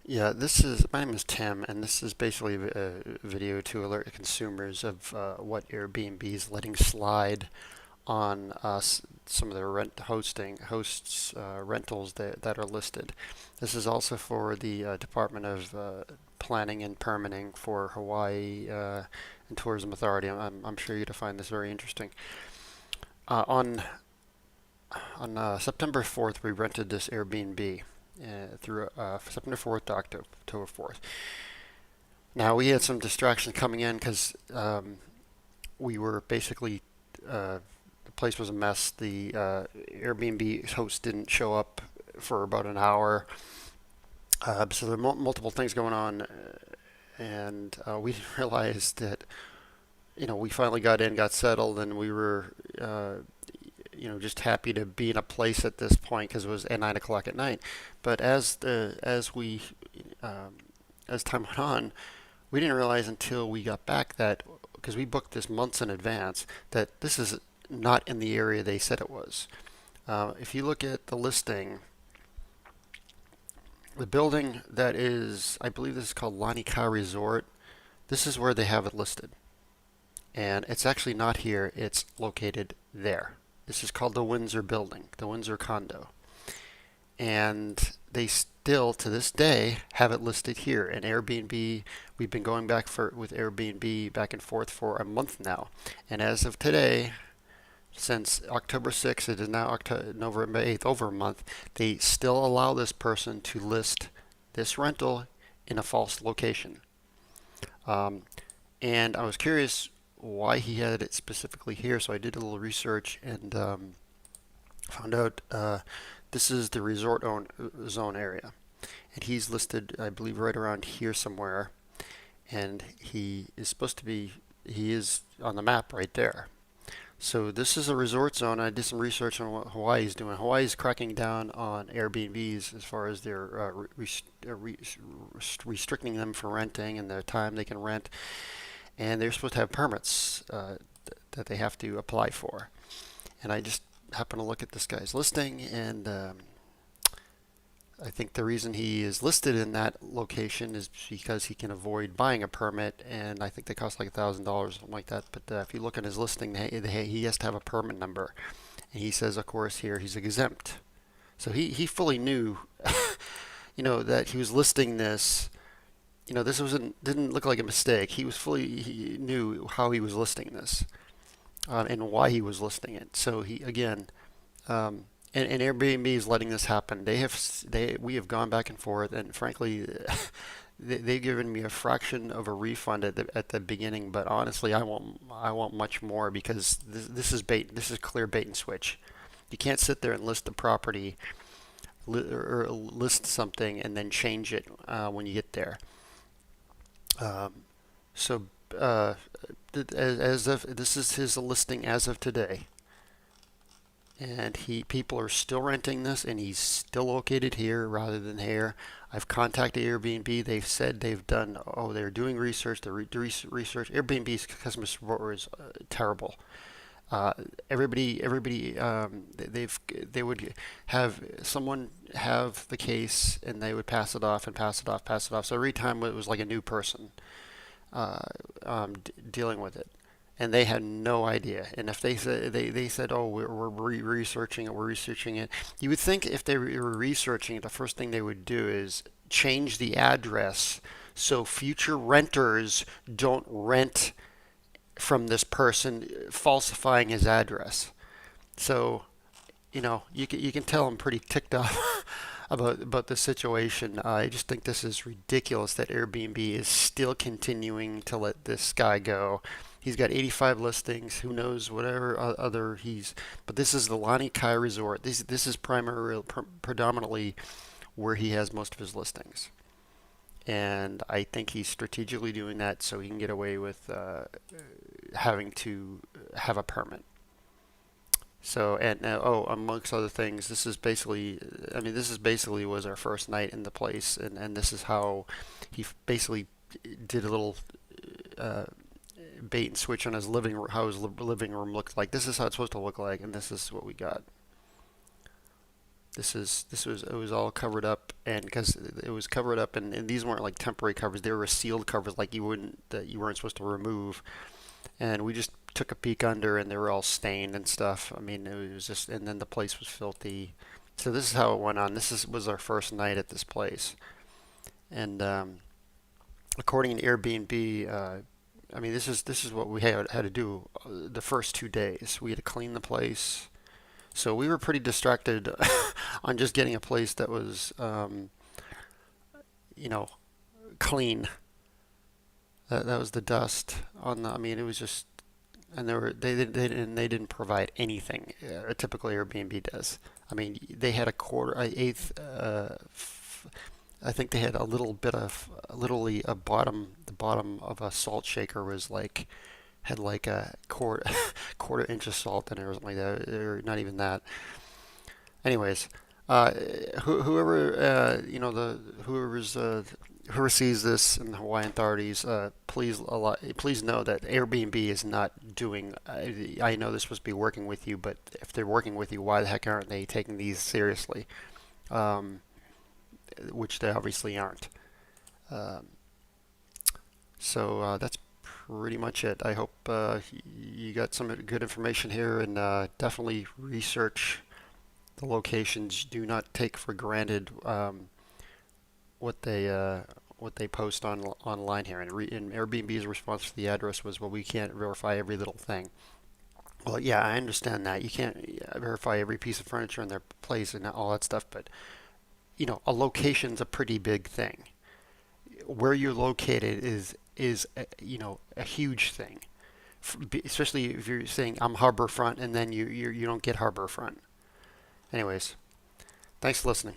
Yeah, my name is Tim, and this is basically a video to alert consumers of what Airbnb is letting slide on some of their hosts rentals that are listed. This is also for the Department of Planning and Permitting for Hawaii and Tourism Authority. I'm sure you'd find this very interesting. On September 4th, we rented this Airbnb through September 4th to October 4th. Now, we had some distractions coming in because we were basically, the place was a mess. The Airbnb host didn't show up for about an hour. So there were multiple things going on, and we didn't realize that, we finally got in, got settled, and we were just happy to be in a place at this point because it was at 9 o'clock at night. But um, as time went on, we didn't realize until we got back that because we booked this months in advance that this is not in the area they said it was. If you look at the listing, the building that is, I believe this is called Lanikai Resort. This is where they have it listed, and it's actually not here. It's located there. This is called the Windsor Building, the Windsor Condo. And they still, to this day, have it listed here. And Airbnb, we've been going back with Airbnb back and forth for a month now. And as of today, since October 6th, it is now November 8th, over a month, they still allow this person to list this rental in a false location. Um, and I was curious why he had it specifically here, so I did a little research and found out this is the zone area, and he's listed, I believe, right around here somewhere, and he is on the map right there. So this is a resort zone. I did some research on what Hawaii is doing. Hawaii is cracking down on Airbnbs as far as their restricting them from renting and the time they can rent, and they're supposed to have permits that they have to apply for. And I just happened to look at this guy's listing, and I think the reason he is listed in that location is because he can avoid buying a permit, and I think they cost like $1,000, something like that. But if you look at his listing, he has to have a permit number, and he says, of course, here he's exempt. So he fully knew, that he was listing this. This didn't look like a mistake. He knew how he was listing this and why he was listing it. So he again. And Airbnb is letting this happen. We have gone back and forth, and frankly, they've given me a fraction of a refund at the beginning. But honestly, I want much more because this is bait. This is clear bait and switch. You can't sit there and list the property or list something and then change it when you get there. Um, so as of this is his listing as of today. And people are still renting this, and he's still located here rather than here. I've contacted Airbnb. They've said they're doing research. The research. Airbnb's customer support is terrible. Everybody, they would have someone have the case, and they would pass it off and pass it off, pass it off. So every time it was like a new person uh, dealing with it, and they had no idea. And if they said, "Oh, we're researching it, we're researching it," you would think if they were researching it, the first thing they would do is change the address so future renters don't rent from this person falsifying his address. So you can tell I'm pretty ticked off about the situation. I just think this is ridiculous that Airbnb is still continuing to let this guy go. He's got 85 listings. Who knows whatever other But this is the Lani Kai Resort. This is predominantly where he has most of his listings, and I think he's strategically doing that so he can get away with having to have a permit. So, and amongst other things, this is basically was our first night in the place, and this is how he basically did a little uh, bait and switch on his how his living room looked like. This is how it's supposed to look like, and this is what we got. This was it was all covered up, and because it was covered up, and these weren't like temporary covers, they were sealed covers like you weren't supposed to remove. And we just took a peek under, and they were all stained and stuff. I mean, it was just, and then the place was filthy. So this is how it went on. Was our first night at this place, and according to Airbnb, I mean, this is what we had to do the first 2 days. We had to clean the place. So we were pretty distracted on just getting a place that was, you know, clean. That was the dust on the. I mean, it was just, and they didn't provide anything. A typical Airbnb does. I mean, they had a quarter, a eighth. I think they had a little bit of, literally a bottom. The bottom of a salt shaker was like had like a quarter inch of salt in it or something like that, or not even that. Anyways, whoever the whoever sees this in the Hawaiian authorities, please know that Airbnb is not doing. I know they're supposed to be working with you, but if they're working with you, why the heck aren't they taking these seriously? Um, which they obviously aren't. Um, so that's pretty much it. I hope you got some good information here, and definitely research the locations. Do not take for granted what they uh, what they post online here. And Airbnb's response to the address was, "Well, we can't verify every little thing." Well, yeah, I understand that you can't verify every piece of furniture in their place and all that stuff, but a location's a pretty big thing. Where you're located is a huge thing, especially if you're saying I'm harborfront and then you don't get harborfront. Anyways, thanks for listening.